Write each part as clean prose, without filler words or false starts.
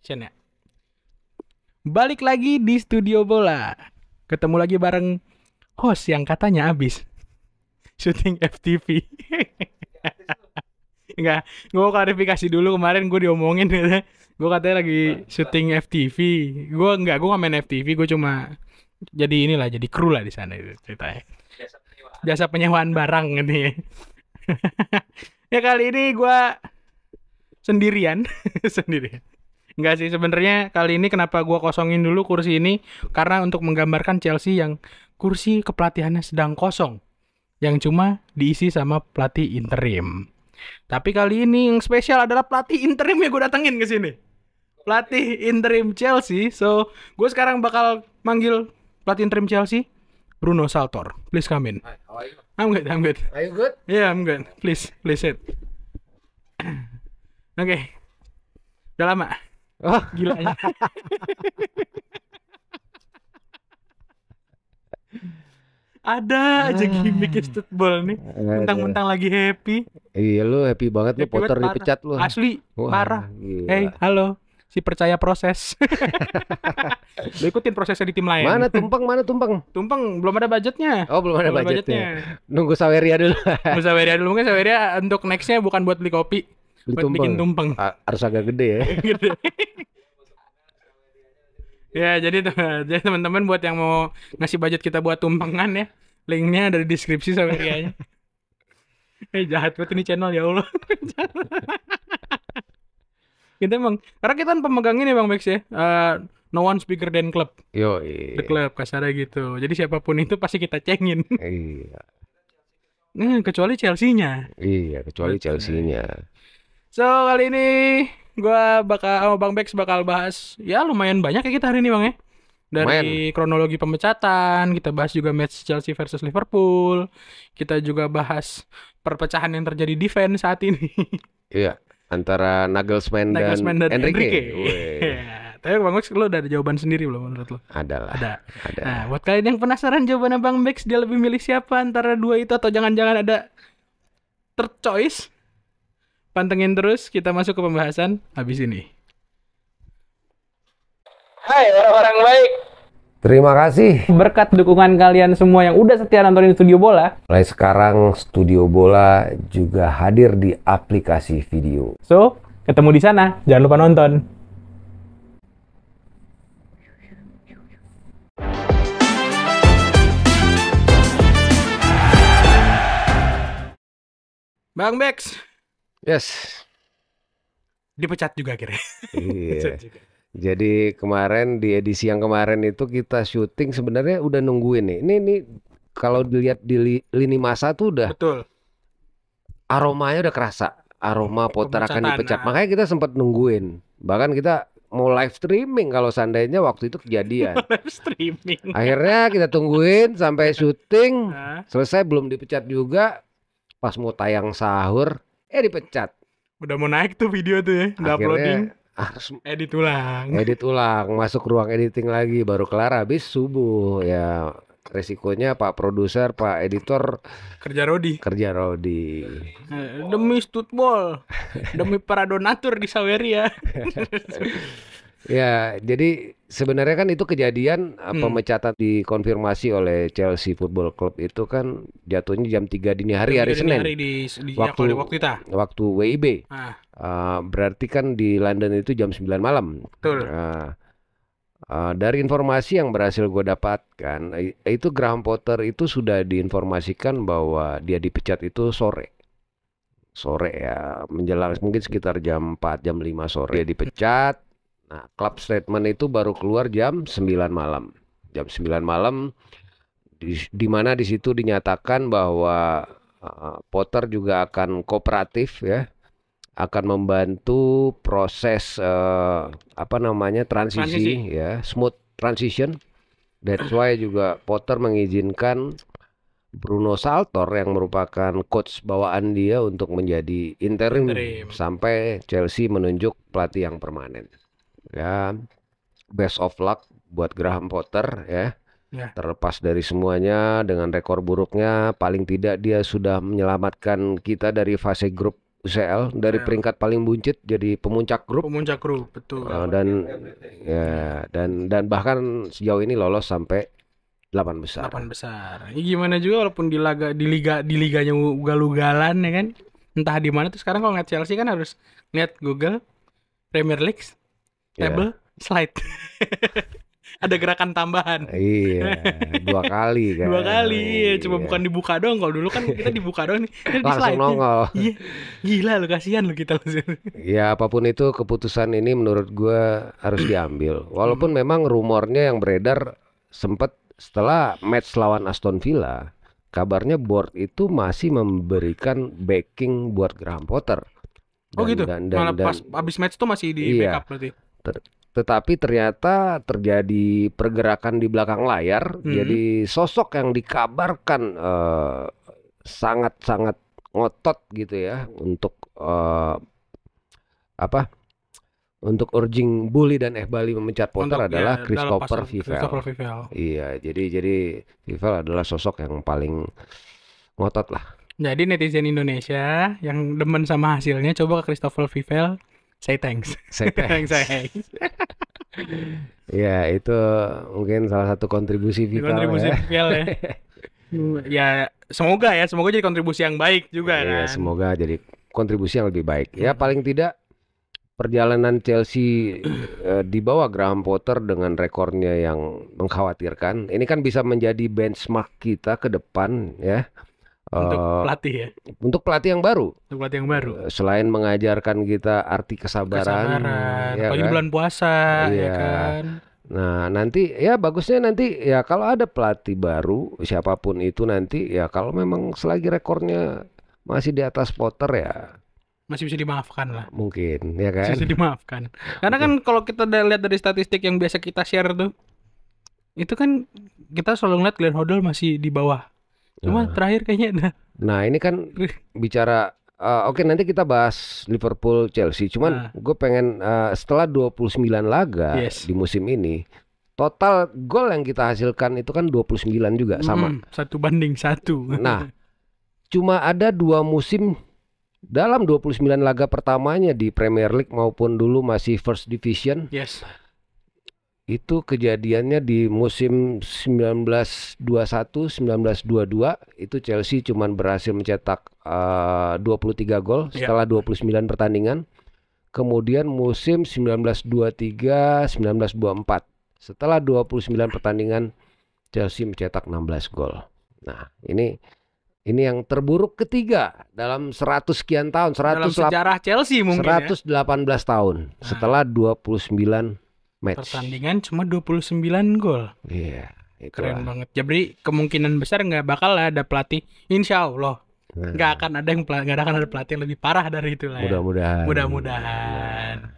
Sian ya. Balik lagi di studio bola. Ketemu lagi bareng host yang katanya abis syuting FTV. Enggak, gue mau klarifikasi dulu. Kemarin gue diomongin gitu. Gue katanya lagi syuting FTV. Gue gak main FTV. Gue cuma jadi inilah, jadi kru lah di sana itu ceritanya. Jasa penyewaan barang gitu ya. Ya kali ini gue sendirian. Sendirian. Enggak sih, sebenarnya kali ini kenapa gua kosongin dulu kursi ini karena untuk menggambarkan Chelsea yang kursi kepelatihannya sedang kosong, yang cuma diisi sama pelatih interim. Tapi kali ini yang spesial adalah pelatih interim yang gue datengin ke sini. Pelatih interim Chelsea. So, gue sekarang bakal manggil pelatih interim Chelsea, Bruno Saltor. Please come in. Hi, how are you? I'm good, I'm good. Are you good? Yeah, I'm good. Please sit. Oke. Udah lama. Oh, Gila ya. Ada aja gimmick football nih. Mentang-mentang lagi happy. iya lu happy banget lu Happy Potter banget, parah. dipecat lu. Asli, Wah, parah. gila. Hey, halo. Si percaya proses. Lu ikutin prosesnya di tim lain. Mana tumpeng? Mana tumpeng? Tumpeng belum ada budgetnya. Oh, belum ada Belum ada budgetnya. Nunggu Saweria dulu. Saweria dulu, mungkin Saweria untuk nextnya bukan buat beli kopi, Beli buat bikin tumpeng. Harus agak gede ya. Gitu. Ya, jadi teman-teman buat yang mau ngasih budget kita buat tumpengan ya, linknya ada di deskripsi Sawerianya. Jahat banget ini channel, ya Allah. Kita emang, karena kita kan pemegang ini Bang Max ya, no one's bigger than club. Yo, The club, kasarnya gitu. Jadi siapapun itu pasti kita cengin. iya. Kecuali Chelsea-nya. Iya, kecuali Betul. Chelsea-nya. So, kali ini gua sama Bang Bex bakal bahas ya lumayan banyak ya kita hari ini Bang ya. Dari kronologi pemecatan, kita bahas juga match Chelsea versus Liverpool. Kita juga bahas perpecahan yang terjadi di fans saat ini. Iya, antara Nagelsmann dan Enrique. Ya, tapi Bang Bex, lo udah ada jawaban sendiri belum menurut lo? Adalah. Ada. Ada. Nah, buat kalian yang penasaran jawabannya Bang Bex, dia lebih milih siapa antara dua itu atau jangan-jangan ada third choice? Pantengin terus, kita masuk ke pembahasan habis ini. Hai orang-orang baik. Terima kasih. Berkat dukungan kalian semua yang udah setia nontonin Studio Bola. Mulai sekarang Studio Bola juga hadir di aplikasi video. So, ketemu di sana. Jangan lupa nonton. Bang Bex. Yes. Dipecat juga akhirnya. Iya. Jadi kemarin di edisi yang kemarin itu kita syuting sebenarnya udah nungguin nih. Ini kalau dilihat di lini masa tuh udah Betul. aromanya udah kerasa. Aroma Potter akan Pemecatan, dipecat. nah. Makanya kita sempat nungguin. Bahkan kita mau live streaming kalau seandainya waktu itu kejadian. Live streaming. Akhirnya kita tungguin sampai syuting Nah, selesai, belum dipecat juga. Pas mau tayang sahur, dipecat. udah mau naik tuh video tuh ya. Udah uploading. Akhirnya harus Edit ulang. edit ulang, masuk ruang editing lagi, baru kelar habis subuh. Ya resikonya Pak produser, Pak editor Kerja Rodi. kerja rodi. Demi football. Demi para donatur di Saweria. Ya, jadi sebenarnya kan itu kejadian pemecatan dikonfirmasi oleh Chelsea Football Club itu kan jatuhnya jam 3 dini hari Senin. Hari di Waktu kita. waktu WIB. Ah, Berarti kan di London itu jam 9 malam. betul. Dari informasi yang berhasil gue dapatkan, itu Graham Potter itu sudah diinformasikan bahwa dia dipecat itu sore ya, menjelang mungkin sekitar jam 4, jam 5 sore dia dipecat. Nah, club statement itu baru keluar jam 9 malam. Jam 9 malam di mana di situ dinyatakan bahwa Potter juga akan kooperatif ya, akan membantu proses transisi ya, smooth transition. That's why juga Potter mengizinkan Bruno Saltor yang merupakan coach bawaan dia untuk menjadi interim sampai Chelsea menunjuk pelatih yang permanen. Ya, best of luck buat Graham Potter ya. Terlepas dari semuanya, dengan rekor buruknya, paling tidak dia sudah menyelamatkan kita dari fase grup UCL dari UCL. peringkat paling buncit jadi pemuncak grup. Pemuncak grup, betul. Dan ya dan bahkan sejauh ini lolos sampai 8 besar. 8 besar. Ya, gimana juga walaupun di liganya ugal-ugalan ya kan. Entah di mana tuh sekarang kalau ngeliat Chelsea kan harus lihat Google Premier League Ya. table slide. Ada gerakan tambahan. Iya, 2 kali kan. 2 kali. Coba Iya. bukan dibuka doang. Kalau dulu kan kita dibuka doang nih. Ini di Langsung slide. nongol. Iya. Gila lu, kasihan lu kita. Ya apapun itu keputusan ini menurut gua harus diambil. Walaupun memang rumornya yang beredar sempat setelah match lawan Aston Villa, kabarnya board itu masih memberikan backing buat Graham Potter. Oh gitu. Malah Dan pas abis match tuh masih di iya, backup berarti. tetapi ternyata terjadi pergerakan di belakang layar. Jadi sosok yang dikabarkan sangat-sangat ngotot gitu ya untuk untuk urging Bully dan Bali memecat Potter Untuk adalah ya, Christopher Christopher Vivel. Vivel. Iya, jadi Vivel adalah sosok yang paling ngotot lah. Jadi netizen Indonesia yang demen sama hasilnya coba ke Christopher Vivel, say thanks. Say thanks. Ya, itu mungkin salah satu kontribusi Vivel Kontribusi ya. Vivel ya. Ya, semoga jadi kontribusi yang baik juga Iya, kan. semoga jadi kontribusi yang lebih baik. Ya, paling tidak perjalanan Chelsea di bawah Graham Potter dengan rekornya yang mengkhawatirkan. Ini kan bisa menjadi benchmark kita ke depan ya. Untuk pelatih ya. Untuk pelatih yang baru. Untuk pelatih yang baru. Selain mengajarkan kita arti kesabaran ya apalagi kan? bulan puasa ya Iya. kan. Nah, nanti ya bagusnya nanti ya kalau ada pelatih baru siapapun itu nanti ya kalau memang selagi rekornya masih di atas Potter ya Masih bisa dimaafkan lah. mungkin ya kan. Masih bisa dimaafkan. Karena kan kalau kita lihat dari statistik yang biasa kita share tuh, itu kan kita selalu ngeliat Glenn Hoddle masih di bawah. Cuma terakhir kayaknya Nah, ini kan bicara oke, nanti kita bahas Liverpool Chelsea. Cuman gue pengen setelah 29 laga di musim ini, total gol yang kita hasilkan itu kan 29 juga sama. 1-1. Nah, cuma ada 2 musim dalam 29 laga pertamanya di Premier League maupun dulu masih First Division. Yes. Itu kejadiannya di musim 1921-1922 itu Chelsea cuman berhasil mencetak 23 gol setelah 29 pertandingan. Kemudian musim 1923-1924 setelah 29 pertandingan Chelsea mencetak 16 gol. Nah, ini yang terburuk ketiga dalam 100 sekian tahun, dalam sejarah Chelsea mungkin 118 tahun setelah 29 match. Pertandingan cuma 29 gol. Iya, keren banget. Jadi kemungkinan besar nggak bakal ada pelatih, insya Allah nggak akan ada pelatih yang lebih parah dari itu lah. Mudah-mudahan.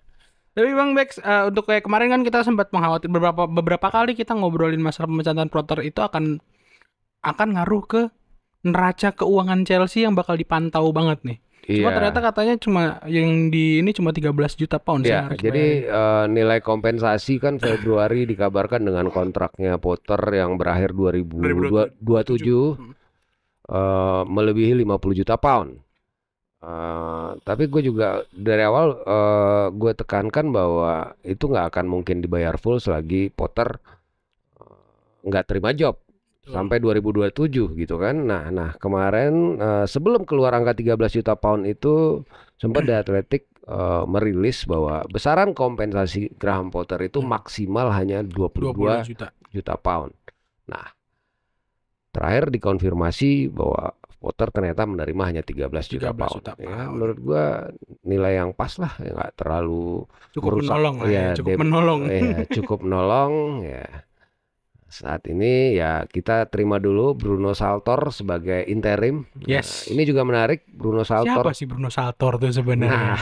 Tapi Bang Bex, untuk kayak kemarin kan kita sempat mengkhawatir beberapa kali kita ngobrolin masalah pemecatan Potter itu akan ngaruh ke neraca keuangan Chelsea yang bakal dipantau banget nih. Cuma ternyata katanya cuma yang di ini cuma 13 juta pound. Ya, jadi nilai kompensasi kan Februari dikabarkan dengan kontraknya Potter yang berakhir 2027 melebihi 50 juta pound. Tapi gue juga dari awal gue tekankan bahwa itu nggak akan mungkin dibayar full selagi Potter nggak terima job. Sampai 2027 gitu kan. Nah kemarin sebelum keluar angka 13 juta pound itu sempat The Athletic merilis bahwa besaran kompensasi Graham Potter itu maksimal hanya 22 juta pound. Nah, terakhir dikonfirmasi bahwa Potter ternyata menerima hanya 13 juta pound. Ya, menurut gua nilai yang pas lah, ya nggak terlalu cukup menolong lah ya, cukup menolong ya. Saat ini ya kita terima dulu Bruno Saltor sebagai interim. Yes. Nah, ini juga menarik, Bruno Saltor. Siapa sih Bruno Saltor tuh sebenarnya?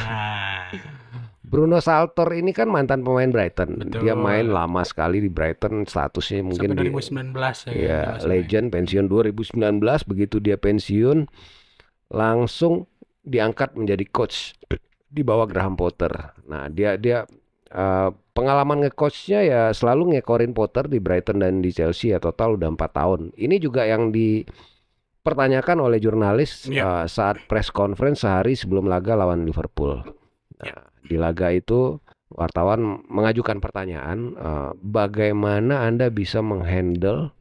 Bruno Saltor ini kan mantan pemain Brighton. Betul. Dia main lama sekali di Brighton, statusnya mungkin sampai 2019 ya legend, pensiun 2019. Begitu dia pensiun langsung diangkat menjadi coach di bawah Graham Potter. Nah, dia pengalaman nge-coachnya ya selalu ngekorin Potter di Brighton dan di Chelsea ya, total udah 4 tahun. Ini juga yang dipertanyakan oleh jurnalis Iya. saat press conference sehari sebelum laga lawan Liverpool. Iya. Di laga itu wartawan mengajukan pertanyaan, bagaimana Anda bisa menghandle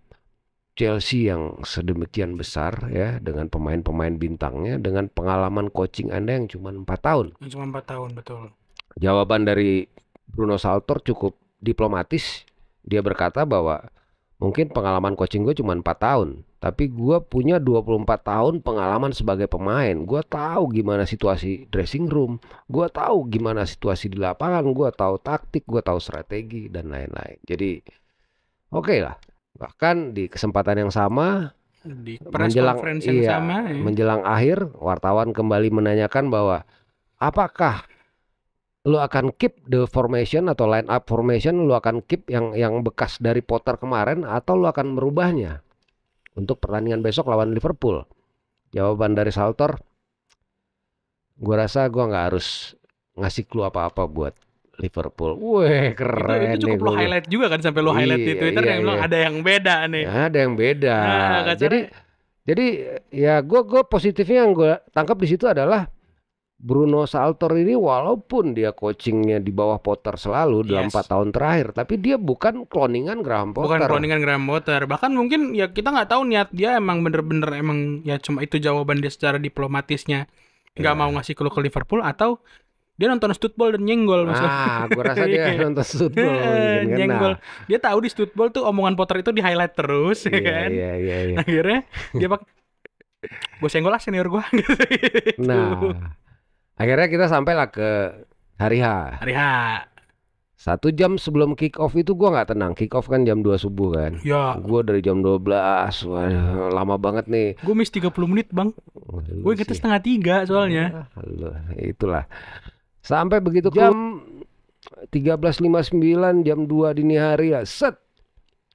Chelsea yang sedemikian besar ya dengan pemain-pemain bintangnya dengan pengalaman coaching Anda yang cuma 4 tahun. Yang cuma 4 tahun, betul. Jawaban dari Bruno Saltor cukup diplomatis. Dia berkata bahwa mungkin pengalaman coaching gue cuma 4 tahun, tapi gue punya 24 tahun pengalaman sebagai pemain. Gue tahu gimana situasi dressing room, gue tahu gimana situasi di lapangan, gue tahu taktik, gue tahu strategi dan lain-lain. Jadi oke lah. Bahkan di kesempatan yang sama Di press conference yang sama ya. menjelang akhir, wartawan kembali menanyakan bahwa apakah lu akan keep the formation atau line up formation, lu akan keep yang bekas dari Potter kemarin atau lu akan merubahnya untuk pertandingan besok lawan Liverpool. Jawaban dari Saltor, gua rasa gua nggak harus ngasih clue apa-apa buat Liverpool. Wih, keren Itu cukup nih lo gua. highlight juga kan, sampai lo highlight di Iya, Twitter iya, yang bilang iya. ada yang beda nih. Ya, ada yang beda. Nah, kasarnya- Jadi ya gue positifnya yang gue tangkap di situ adalah Bruno Saltor ini walaupun dia coachingnya di bawah Potter selalu dalam Yes. 4 tahun terakhir, tapi dia bukan cloningan Graham Bukan Potter. cloningan Graham Potter. Bahkan mungkin ya kita nggak tahu niat dia emang bener-bener emang ya cuma itu jawaban dia secara diplomatisnya. Nggak Ya. mau ngasih clue ke Liverpool, atau dia nonton Studball dan nyenggol maksudnya. Gue rasa dia nonton football mungkin kan. Nyenggol. Nah, Dia tahu di Studball tuh omongan Potter itu di highlight terus ya iya, kan. iya. Akhirnya dia pakai gue senggol lah senior gue gitu. Nah, akhirnya kita sampailah ke hari H. Hari H. 1 jam sebelum kick off itu gue nggak tenang. Kick off kan jam 2 subuh kan. Ya, Gue dari jam 12, waduh, lama banget nih. gue miss 30 menit bang. Gue ingetnya Sih. 2:30 soalnya. Loh, itulah. Sampai begitu jam 13.59 jam 2 dini hari ya, set.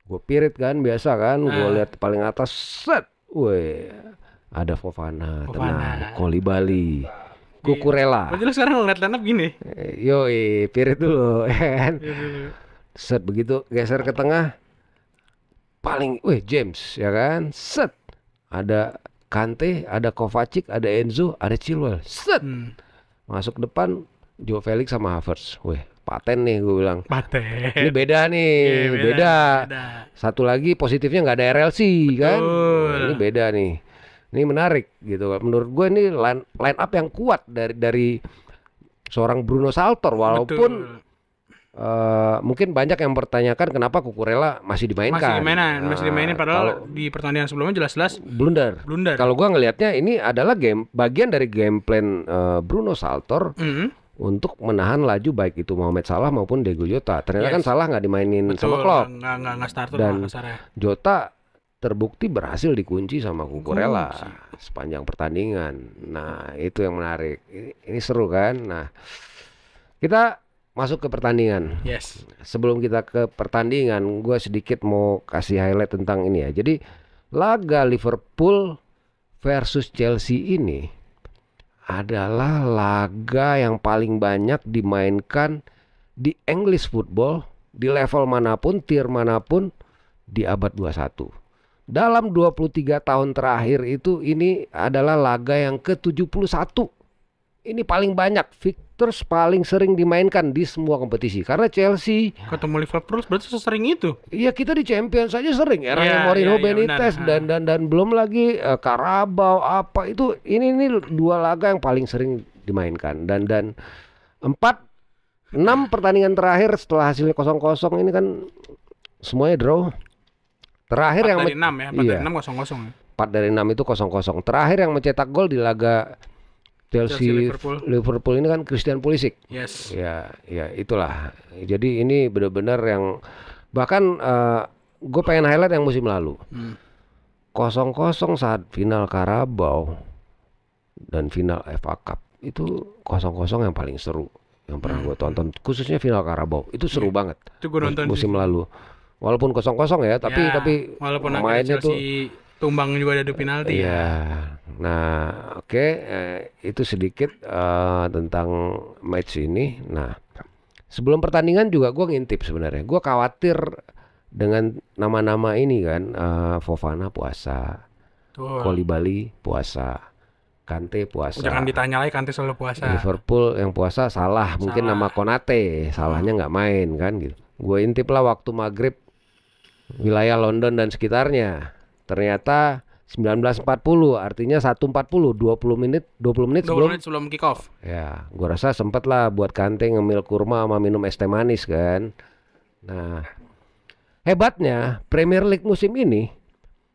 Gue pirit kan, biasa kan. Gue Ah. lihat paling atas, set. Wih, ada Fofana, tenang. Koulibaly, Cucurella. Berarti lu sekarang ngeliat line up gini. Yoi, pirit dulu kan. Gitu. Set, begitu geser ke tengah. Paling, James ya kan. Set. Ada Kante, ada Kovacic, ada Enzo, ada Chilwell. Set. Hmm. Masuk depan Joe Felix sama Havertz. Wih, paten nih gue bilang. Paten. Ini beda nih, Iya, beda. beda. Satu lagi positifnya nggak ada RLC kan. Betul. Ini beda nih. Ini menarik gitu. Menurut gue ini line up yang kuat dari seorang Bruno Saltor, walaupun Betul. mungkin banyak yang mempertanyakan kenapa Cucurella masih dimainkan. Masih dimainin padahal Kalau di pertandingan sebelumnya jelas-jelas blunder. blunder. Kalau gua ngelihatnya ini adalah bagian dari game plan Bruno Saltor Mhm. untuk menahan laju baik itu Mohamed Salah maupun Diego Jota. Ternyata Yes. kan Salah nggak dimainin Betul, sama Klopp. nggak starter Dan lah kasarnya. Jota terbukti berhasil dikunci sama Cucurella Kunci. sepanjang pertandingan. Nah, itu yang menarik. Ini seru kan? Nah, kita masuk ke pertandingan. Yes. Sebelum kita ke pertandingan, gue sedikit mau kasih highlight tentang ini ya. Jadi, laga Liverpool versus Chelsea ini adalah laga yang paling banyak dimainkan di English football, di level manapun, tier manapun, di abad 21. Dalam 23 tahun terakhir itu ini adalah laga yang ke-71. Ini paling banyak, fixtures paling sering dimainkan di semua kompetisi. Karena Chelsea, Ketemu Liverpool berarti sesering itu. iya kita di Champions saja sering. Era Iya, Mourinho, iya, Benitez benar. dan belum lagi Carabao apa itu. Ini 2 laga yang paling sering dimainkan. Dan 6 pertandingan terakhir setelah hasilnya 0-0 ini kan semuanya draw. Terakhir 4 yang dari 6 ya, 4 iya. dari 6 0-0 ya. 4 dari 6 itu 0-0. Terakhir yang mencetak gol di laga Chelsea Liverpool ini kan Christian Pulisic. Yes. Ya itulah. Jadi ini benar-benar yang bahkan gue pengen highlight yang musim lalu. 0-0 saat final Carabao dan final FA Cup. Itu 0-0 yang paling seru yang pernah gue tonton, khususnya final Carabao. Itu seru banget. Itu gue nonton musim sih. lalu. Walaupun 0-0 ya, tapi Ya, tapi walaupun mainnya akhirnya tuh Chelsea tumbang juga ada penalti ya. iya. Nah, oke, itu sedikit tentang match ini. Nah, sebelum pertandingan juga gue ngintip sebenarnya. Gue khawatir dengan nama-nama ini kan, Fofana puasa, Tuh. Koulibaly puasa, Kante puasa. Jangan ditanya lagi, Kante selalu puasa. Liverpool yang puasa salah, mungkin Salah. nama Konate, salahnya nggak main kan gitu. Gue intip lah waktu maghrib wilayah London dan sekitarnya. Ternyata 19.40, artinya 1.40, 20 menit 20 sebelum. menit sebelum kick off. Ya, gue rasa sempet lah buat Kante ngemil kurma sama minum es teh manis kan. Nah, hebatnya Premier League musim ini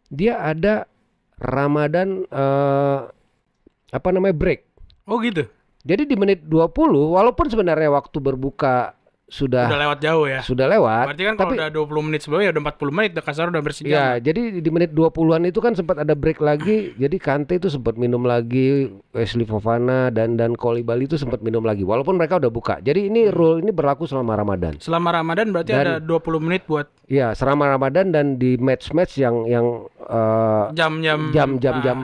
dia ada Ramadan break. Oh gitu. Jadi di menit 20 walaupun sebenarnya waktu berbuka Udah lewat jauh ya. sudah lewat. Berarti kan kalau tapi udah 20 menit sebelumnya ya udah 40 menit, udah kasar udah bersejam. ya, jadi di menit 20-an itu kan sempat ada break lagi. Jadi Kante itu sempat minum lagi, Wesley Fofana dan Koulibaly itu sempat minum lagi walaupun mereka udah buka. Jadi ini rule ini berlaku selama Ramadan. Selama Ramadan berarti ada 20 menit buat Ya, selama Ramadan dan di match-match yang jam-jam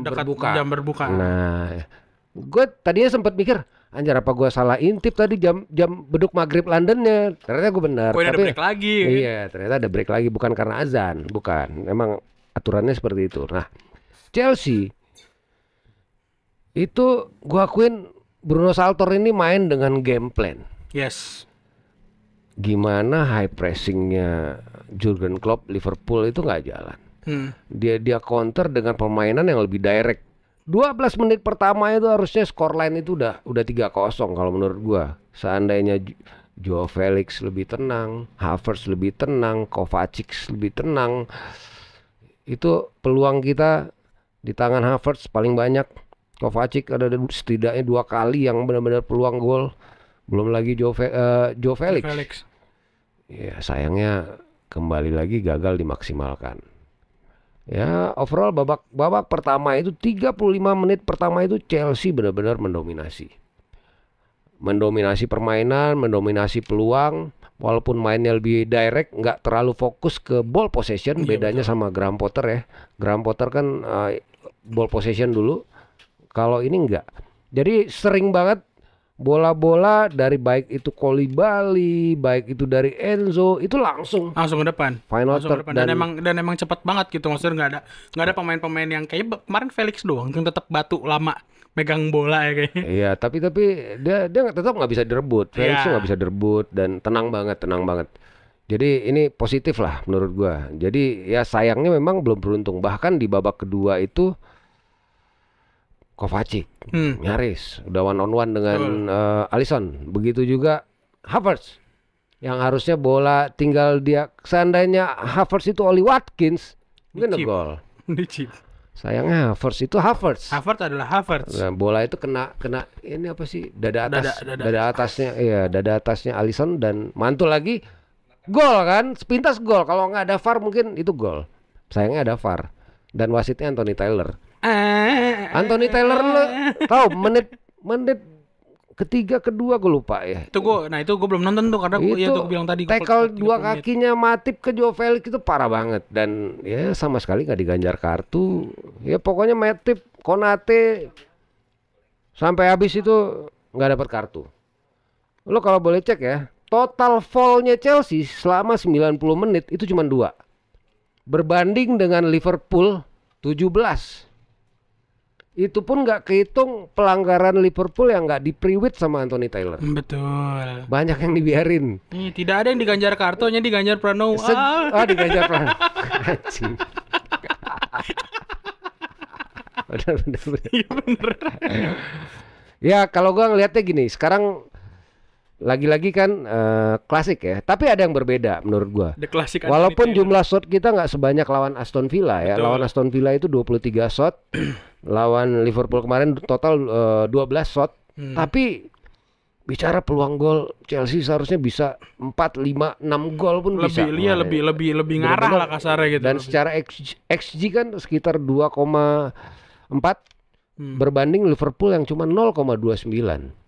dekat berbuka. jam berbuka. Nah, gue tadinya sempat mikir, anjir apa gue salah intip tadi jam beduk maghrib Londonnya. Ternyata gue benar. Kok ada Tapi break lagi? iya, ternyata ada break lagi bukan karena azan, bukan. Memang aturannya seperti itu. Nah, Chelsea itu gue akuin Bruno Saltor ini main dengan game plan. Yes. Gimana high pressingnya Jurgen Klopp Liverpool itu nggak jalan. Dia counter dengan permainan yang lebih direct. 12 menit pertama itu harusnya scoreline itu udah 3-0 kalau menurut gua. Seandainya Joao Felix lebih tenang, Havertz lebih tenang, Kovacic lebih tenang, itu peluang kita di tangan Havertz paling banyak. Kovacic ada setidaknya 2 kali yang benar-benar peluang gol. Belum lagi Joao Felix. Ya sayangnya kembali lagi gagal dimaksimalkan. Ya overall babak pertama itu 35 menit pertama itu Chelsea benar-benar mendominasi permainan, mendominasi peluang. Walaupun mainnya lebih direct, nggak terlalu fokus ke ball possession. Bedanya sama Graham Potter ya. Graham Potter kan ball possession dulu. Kalau ini enggak. Jadi sering banget bola-bola dari baik itu Koulibaly, baik itu dari Enzo, itu langsung ke depan. final Langsung ke third depan. Dan emang cepat banget gitu. Maksudnya nggak ada pemain-pemain yang kayak kemarin Felix doang yang tetap batu lama megang bola ya kayaknya. Iya, tapi dia tetap nggak bisa direbut. Felix tuh nggak bisa direbut dan tenang banget. Jadi ini positif lah menurut gua. Jadi ya sayangnya memang belum beruntung. Bahkan di babak kedua itu Kovacic nyaris udah one on one dengan Alisson. Begitu juga Havertz yang harusnya bola tinggal dia. Seandainya Havertz itu Oli Watkins mungkin ada gol. Sayangnya Havertz adalah Havertz. Nah, bola itu kena ini apa sih dada atasnya. Iya, dada atasnya Alisson dan mantul lagi gol kan, sepintas gol. Kalau nggak ada VAR mungkin itu gol. Sayangnya ada VAR dan wasitnya Anthony Taylor. Anthony Taylor lo tahu menit ketiga kedua gue lupa ya. Itu gue belum nonton tuh karena gue bilang tadi tackle 2 kakinya Matip ke Joao Felix itu parah banget dan ya sama sekali nggak diganjar kartu. Ya pokoknya Matip, Konate sampai habis itu nggak dapat kartu. Lo kalau boleh cek ya, total foul-nya Chelsea selama 90 menit itu cuma 2. Berbanding dengan Liverpool 17. Itu pun nggak kehitung pelanggaran Liverpool yang nggak di-priwit sama Anthony Taylor. Betul. Banyak yang dibiarin. Tidak ada yang diganjar kartunya, diganjar Pranowo. Diganjar Pranowo. Anjing. Bener. Iya bener. Ya kalau gua ngelihatnya gini, sekarang lagi-lagi kan klasik ya, tapi ada yang berbeda menurut gua. Walaupun jumlah shot kita nggak sebanyak lawan Aston Villa ya. Betul. Lawan Aston Villa itu 23 shot. Lawan Liverpool kemarin total 12 shot. Tapi bicara peluang gol, Chelsea seharusnya bisa 4, 5, 6 gol pun bisa. Lebih ngarah lah kasarnya gitu. Dan secara XG kan sekitar 2,4 berbanding Liverpool yang cuma 0,29.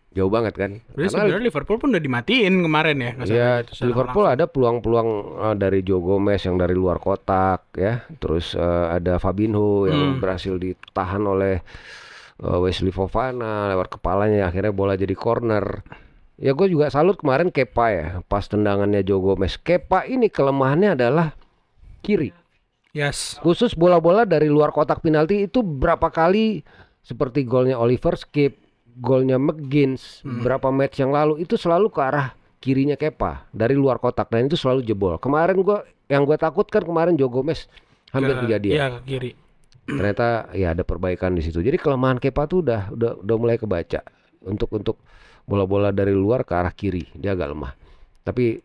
Jauh banget kan. Sebenarnya Liverpool pun udah dimatiin kemarin ya. Ya Liverpool ada peluang-peluang dari Joe Gomez yang dari luar kotak ya. Terus ada Fabinho yang berhasil ditahan oleh Wesley Fofana lewat kepalanya. Akhirnya bola jadi corner. Ya gue juga salut kemarin Kepa ya. Pas tendangannya Joe Gomez. Kepa ini kelemahannya adalah kiri. Yes. Khusus bola-bola dari luar kotak penalti itu berapa kali, seperti golnya Oliver Skip, golnya McGinn, berapa match yang lalu itu selalu ke arah kirinya Kepa dari luar kotak dan itu selalu jebol. Kemarin yang gue takutkan kemarin Joe Gomez hampir kejadian. Iya, ke kiri. Ternyata ya ada perbaikan di situ. Jadi kelemahan Kepa tuh udah mulai kebaca untuk bola-bola dari luar ke arah kiri dia agak lemah. Tapi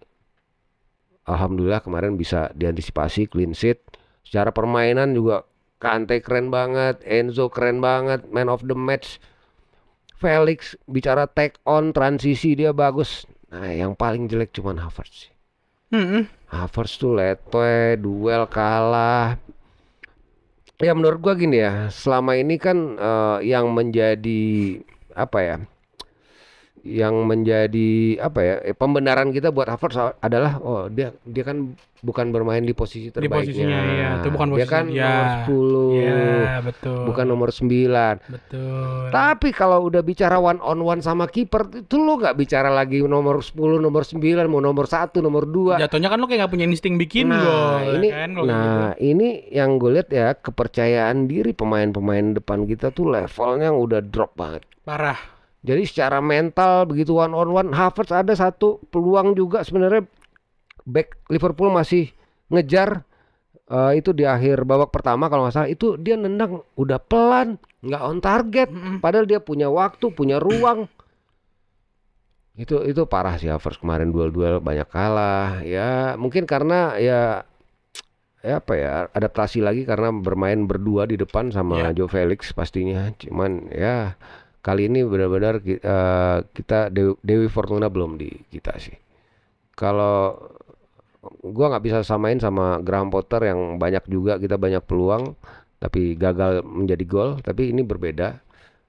alhamdulillah kemarin bisa diantisipasi, clean sheet. Secara permainan juga Kante keren banget, Enzo keren banget, man of the match. Felix bicara take on, transisi dia bagus. Nah, yang paling jelek cuman Havertz. Havertz tuh letoy, duel kalah. Ya menurut gua gini ya, selama ini kan yang menjadi apa ya? Yang menjadi pembenaran kita buat Havertz adalah dia kan bukan bermain di posisi Di terbaiknya. posisinya ya, itu bukan Dia posisi kan dia. nomor 10. Iya, betul. Bukan nomor 9. Betul. Tapi kalau udah bicara one on one sama kiper itu lo nggak bicara lagi nomor 10, nomor 9, mau nomor 1, nomor 2. Jatuhnya kan lo kayak gak punya insting bikin gol. Ini kan, kalau gitu. ini yang gue lihat ya, kepercayaan diri pemain-pemain depan kita tuh levelnya udah drop banget. Parah. Jadi secara mental begitu one on one, Havertz ada satu peluang juga sebenarnya back Liverpool masih ngejar, itu di akhir babak pertama kalau nggak salah, itu dia nendang udah pelan, nggak on target, padahal dia punya waktu, punya ruang. Itu parah sih Havertz kemarin, duel-duel banyak kalah. Ya mungkin karena ya apa ya, adaptasi lagi karena bermain berdua di depan sama Joe Felix pastinya. Cuman ya kali ini benar-benar kita Dewi Fortuna belum di kita sih. Kalau gua nggak bisa samain sama Graham Potter yang banyak juga, kita banyak peluang tapi gagal menjadi gol. Tapi ini berbeda.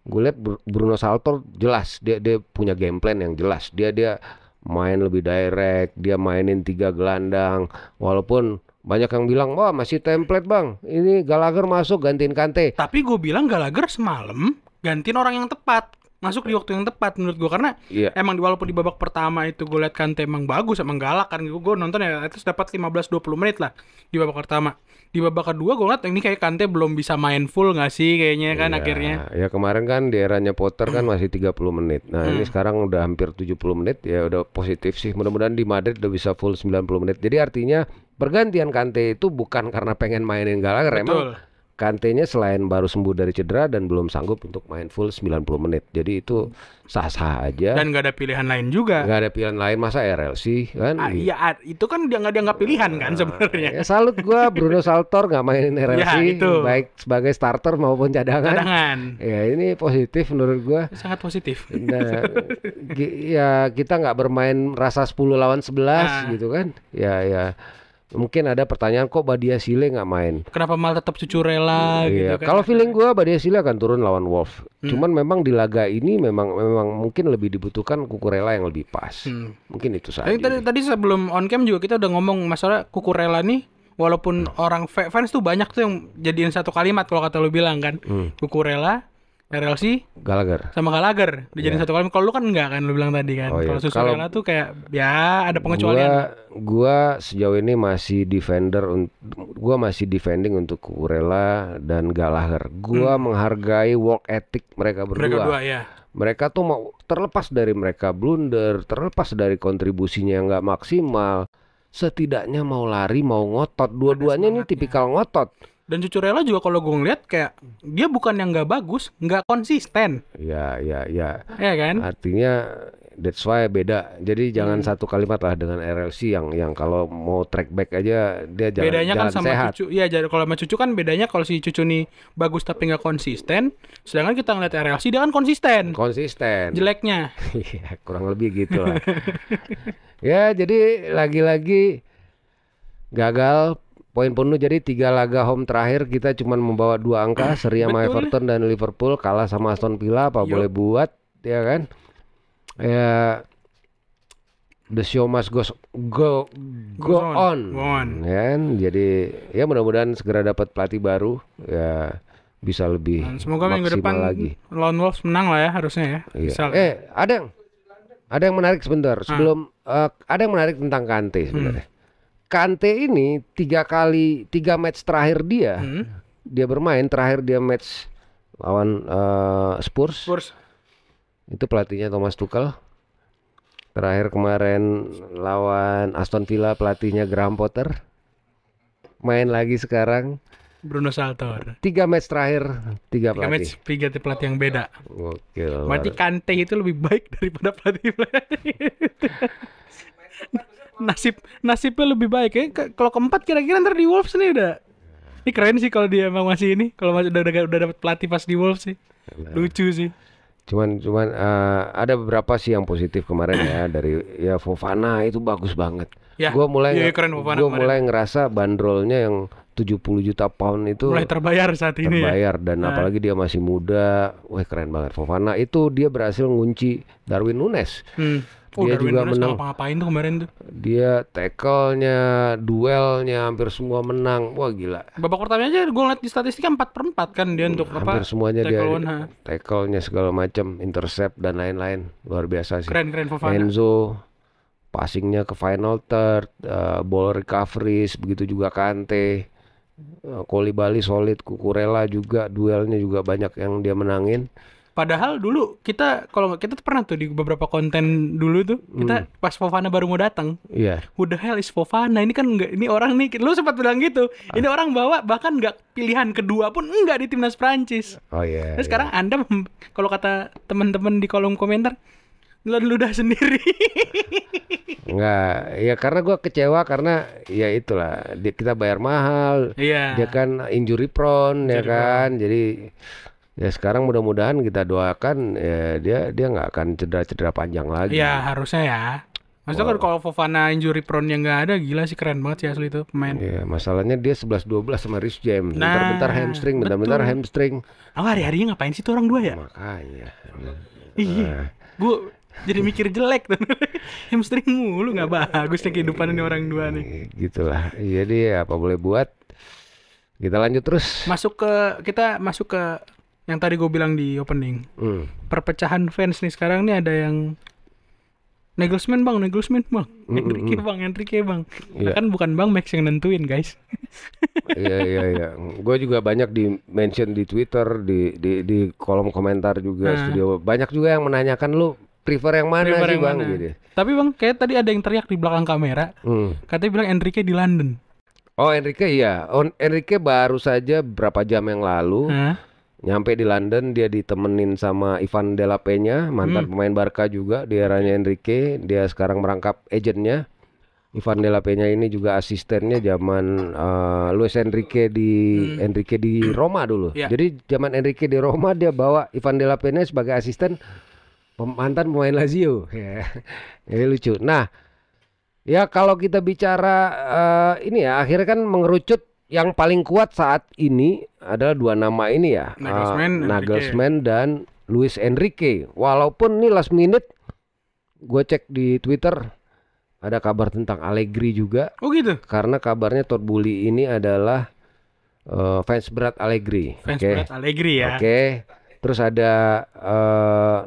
Gue lihat Bruno Saltor jelas dia punya game plan yang jelas. Dia main lebih direct, dia mainin 3 gelandang. Walaupun banyak yang bilang, wah masih template bang, ini Gallagher masuk gantiin Kante. Tapi gue bilang Gallagher semalam gantiin orang yang tepat, masuk di waktu yang tepat menurut gue, karena emang walaupun di babak pertama itu gue lihat Kante emang bagus, emang galak kan, gue nonton ya terus dapat 15-20 menit lah di babak pertama. Di babak kedua gue ngeliat ini kayak Kante belum bisa main full nggak sih kayaknya kan akhirnya. Ya kemarin kan di eranya Potter kan masih 30 menit. Nah ini sekarang udah hampir 70 menit, ya udah positif sih. Mudah-mudahan di Madrid udah bisa full 90 menit. Jadi artinya pergantian Kante itu bukan karena pengen mainin Gallagher. Emang Kante-nya selain baru sembuh dari cedera dan belum sanggup untuk main full 90 menit. Jadi itu sah-sah aja. Dan gak ada pilihan lain juga. Gak ada pilihan lain, masa RLC kan? Iya, itu kan dia nggak dianggap pilihan kan sebenarnya. Ya salut gua Bruno Saltor gak mainin RLC, baik sebagai starter maupun cadangan. Ya ini positif menurut gua. Sangat positif. Nah, ya kita nggak bermain rasa 10 lawan 11 gitu kan? Ya. Mungkin ada pertanyaan kok Badia Sile nggak main? Kenapa malah tetap Cucurella gitu kan? Kalau feeling gue Badia Sile akan turun lawan Wolf. Cuman memang di laga ini memang mungkin lebih dibutuhkan Cucurella yang lebih pas. Mungkin itu saja. Tadi sebelum on cam juga kita udah ngomong masalah Cucurella nih. Walaupun orang fans tuh banyak tuh yang jadiin satu kalimat kalau kata lu bilang kan. Cucurella, RLC, sama Gallagher dijadiin satu kalimat. Kalau lu kan enggak kan, lu bilang tadi kan. Kalau Cucurella tuh kayak ya ada pengecualian. Gua sejauh ini masih masih defending untuk Cucurella dan Gallagher. Gua menghargai work ethic mereka berdua. Mereka tuh mau, terlepas dari mereka blunder, terlepas dari kontribusinya yang nggak maksimal, setidaknya mau lari, mau ngotot. Dua-duanya ini tipikal ngotot. Dan Cucurella juga kalau gue ngeliat kayak dia bukan yang nggak bagus, nggak konsisten. Ya. Ya kan? Artinya that's why beda. Jadi jangan satu kalimat lah dengan RLC yang kalau mau track back aja dia bedanya jalan kan sama sehat. Cucu. Iya, kalau sama Cucu kan bedanya kalau si Cucu nih bagus tapi nggak konsisten. Sedangkan kita ngeliat RLC dia kan konsisten. Jeleknya. Iya, kurang lebih gitu lah. Ya, jadi lagi-lagi gagal. Poin penuh, jadi 3 laga home terakhir kita cuma membawa 2 angka, seri sama Everton dan Liverpool, kalah sama Aston Villa, apa boleh buat, ya kan? Ya, the show must go on. Kan? Jadi ya mudah-mudahan segera dapat pelatih baru, ya bisa lebih semoga minggu depan lagi. Lawan Wolves menang lah ya harusnya ya. Iya. Ada yang menarik sebentar sebelum ada yang menarik tentang Kante sebenarnya. Kante ini 3 match terakhir dia bermain, terakhir dia match lawan Spurs. Itu pelatihnya Thomas Tuchel. Terakhir kemarin lawan Aston Villa pelatihnya Graham Potter. Main lagi sekarang Bruno Saltor. 3 match terakhir 3 match pelatih. 3 pelatih yang beda. Oke. Berarti Kante itu lebih baik daripada pelatih. Nasibnya lebih baik ya. Kalau keempat kira-kira ntar di Wolves nih udah. Ini keren sih kalau dia emang masih ini. Kalau masih udah dapat pelatih pas di Wolves sih. Lucu sih. Cuman ada beberapa sih yang positif kemarin ya dari ya Fofana itu bagus banget. Ya, Gua mulai mulai ngerasa bandrolnya yang 70 juta pound itu mulai terbayar saat ini terbayar dan apalagi dia masih muda. Wah, keren banget Fofana itu, dia berhasil ngunci Darwin Núñez. Dia Darwin juga Núñez menang. Ngapain tuh kemarin tuh? Dia tackle-nya, duelnya hampir semua menang. Wah, gila. Babak pertama aja gue ngeliat di statistika 4/4 kan dia untuk Hampir semuanya dia tackle-nya. tackle-nya segala macam, intercept dan lain-lain. Luar biasa sih. Keren Fofana. Enzo passingnya ke final third, ball recoveries, begitu juga Kante. Koulibaly solid, Cucurella juga duelnya juga banyak yang dia menangin. Padahal dulu kita tuh pernah tuh di beberapa konten dulu tuh kita pas Fofana baru mau datang. Iya. Who the hell is Fofana? Ini kan enggak, ini orang nih, lu sempat bilang gitu. Ini orang bawa bahkan enggak pilihan kedua pun enggak di timnas Prancis. Oh iya. Nah, sekarang Anda kalau kata teman-teman di kolom komentar ludah sendiri. Enggak, ya karena gue kecewa karena ya itulah kita bayar mahal. Iya. Dia kan injury prone ya kan. Jadi ya sekarang mudah-mudahan kita doakan ya dia nggak akan cedera panjang lagi. Iya, harusnya ya. Maksudnya kan kalau Fofana injury prone yang nggak ada, gila sih, keren banget sih asli itu pemain. Iya, masalahnya dia 11-12 sama Reece James. Bentar-bentar hamstring, bentar-bentar hamstring. Hari-harinya ngapain sih tuh orang dua ya? Makanya. Iya. Gue jadi mikir jelek tuh. Hamstring mulu, nggak bagus nih kehidupan ini orang dua nih. Gitulah. Jadi apa boleh buat. Kita lanjut terus. Kita masuk ke yang tadi gue bilang di opening. Perpecahan fans nih sekarang nih, ada yang Nagelsmann bang. Enrique bang. Nah, kan bukan Bang Max yang nentuin guys. Iya. Gue juga banyak di mention di Twitter, di kolom komentar juga studio. Banyak juga yang menanyakan lu prefer yang mana sih bang? Gitu. Tapi bang, kayak tadi ada yang teriak di belakang kamera. Katanya bilang Enrique di London. Oh Enrique iya. Enrique baru saja berapa jam yang lalu nyampe di London. Dia ditemenin sama Ivan de la Peña, mantan pemain Barca juga di eranya Enrique. Dia sekarang merangkap agentnya. Ivan de la Peña ini juga asistennya zaman Luis Enrique di Roma dulu. Yeah. Jadi zaman Enrique di Roma dia bawa Ivan de la Peña sebagai asisten mantan pemain Lazio. Jadi lucu. Nah, ya kalau kita bicara ini ya, akhirnya kan mengerucut yang paling kuat saat ini adalah dua nama ini ya, Nagelsmann dan Luis Enrique. Walaupun nih last minute gue cek di Twitter ada kabar tentang Allegri juga. Oh gitu. Karena kabarnya Todd Boehly ini adalah fans berat Allegri. Fans berat Allegri ya. Oke. Terus ada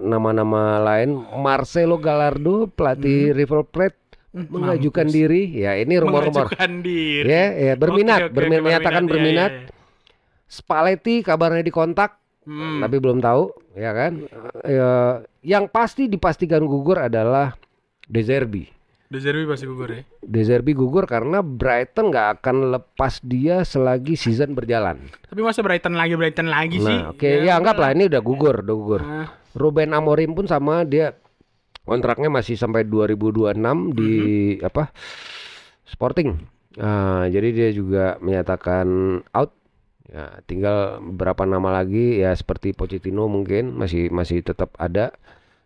nama-nama lain, Marcelo Gallardo pelatih River Plate mengajukan diri. Ya ini rumor-rumor. Mengajukan diri. Ya berminat, menyatakan berminat. Ya. Spalletti kabarnya dikontak, tapi belum tahu, ya kan. Yang pasti dipastikan gugur adalah De Zerbi. De Zerbi pasti gugur ya. De Zerbi gugur karena Brighton nggak akan lepas dia selagi season berjalan. Tapi masa Brighton lagi sih? Oke, ya anggaplah ini udah gugur. Ruben Amorim pun sama, dia kontraknya masih sampai 2026 di Sporting. Jadi dia juga menyatakan out. Ya, tinggal beberapa nama lagi ya, seperti Pochettino mungkin masih tetap ada.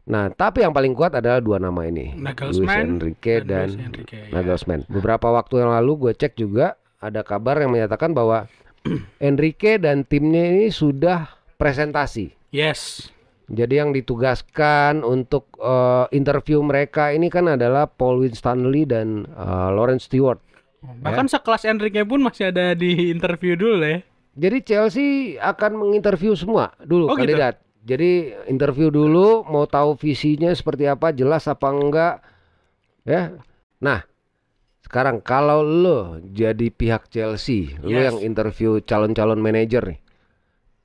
Nah, tapi yang paling kuat adalah dua nama ini, Luis Enrique dan Nagelsmann. Beberapa waktu yang lalu gue cek juga ada kabar yang menyatakan bahwa Enrique dan timnya ini sudah presentasi. Yes. Jadi yang ditugaskan untuk interview mereka ini kan adalah Paul Winstanley dan Lawrence Stewart. Bahkan sekelas Enrique pun masih ada di interview dulu ya. Jadi Chelsea akan menginterview semua dulu kandidat. Gitu? Jadi interview dulu, mau tahu visinya seperti apa, jelas apa enggak, ya. Nah, Sekarang kalau lo jadi pihak Chelsea, lo Yes. yang interview calon-calon manajer nih,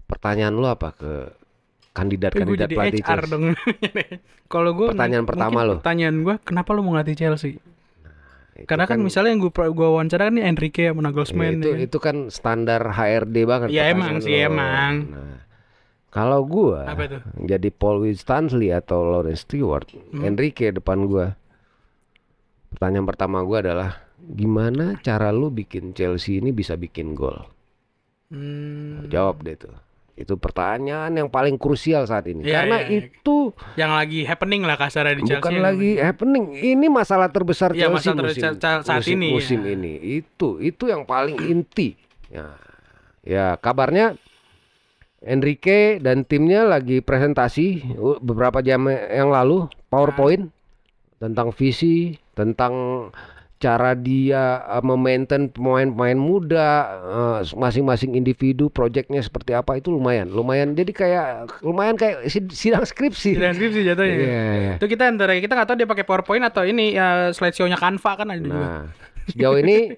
pertanyaan lo apa ke Tapi gue kandidat-kandidat jadi pelatih HR Chelsea? dong. Kalau gue Pertanyaan pertama mungkin lo. pertanyaan gue, kenapa lo mau ngelatih Chelsea? Itu Karena kan misalnya yang gue wawancara kan nih Enrique sama ya Nagelsmann itu ya kan. itu kan standar HRD banget Ya emang pertanyaan sih lo. emang. Nah, kalau gua Apa tuh? jadi Paul Stanley atau Lawrence Stewart, Enrique depan gua, pertanyaan pertama gua adalah gimana cara lu bikin Chelsea ini bisa bikin gol? Jawab deh tuh. Itu pertanyaan yang paling krusial saat ini. Iya, Karena iya, iya. itu Yang lagi happening lah kasarnya di Chelsea. bukan yang lagi happening. Ini masalah terbesar Iya, Chelsea masalah saat ini, musim ya. ini. Itu yang paling inti. Ya, kabarnya Enrique dan timnya lagi presentasi beberapa jam yang lalu PowerPoint tentang visi, tentang cara dia memaintain pemain-pemain muda, masing-masing individu proyeknya seperti apa, itu lumayan. Jadi lumayan kayak sidang skripsi. Sidang skripsi jatuhnya. Iya, iya. Itu kita nggak tahu dia pakai PowerPoint atau ini ya slideshow-nya Canva kan ada juga. Nah, sejauh ini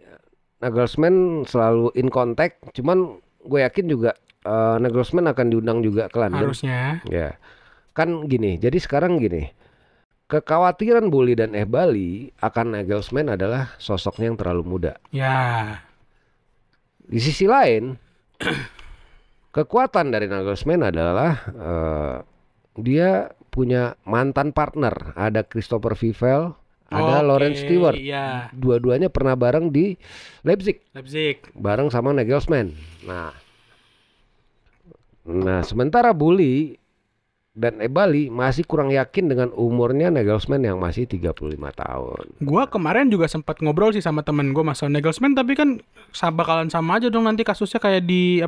Nagelsmann selalu in contact, cuman gue yakin juga Nagelsmann akan diundang juga ke London. Harusnya. Ya, kan gini. Jadi sekarang gini, kekhawatiran Bully dan Bali akan Nagelsmann adalah sosoknya yang terlalu muda. Ya. Di sisi lain, kekuatan dari Nagelsmann adalah dia punya mantan partner. Ada Christopher Vivel, ada Lawrence Stewart. Iya. Dua-duanya pernah bareng di Leipzig, bareng sama Nagelsmann. Nah, sementara Bully dan Bali masih kurang yakin dengan umurnya Nagelsmann yang masih 35 tahun. Gua kemarin juga sempat ngobrol sih sama temen gue masalah Nagelsmann, tapi kan bakalan sama aja dong nanti kasusnya kayak di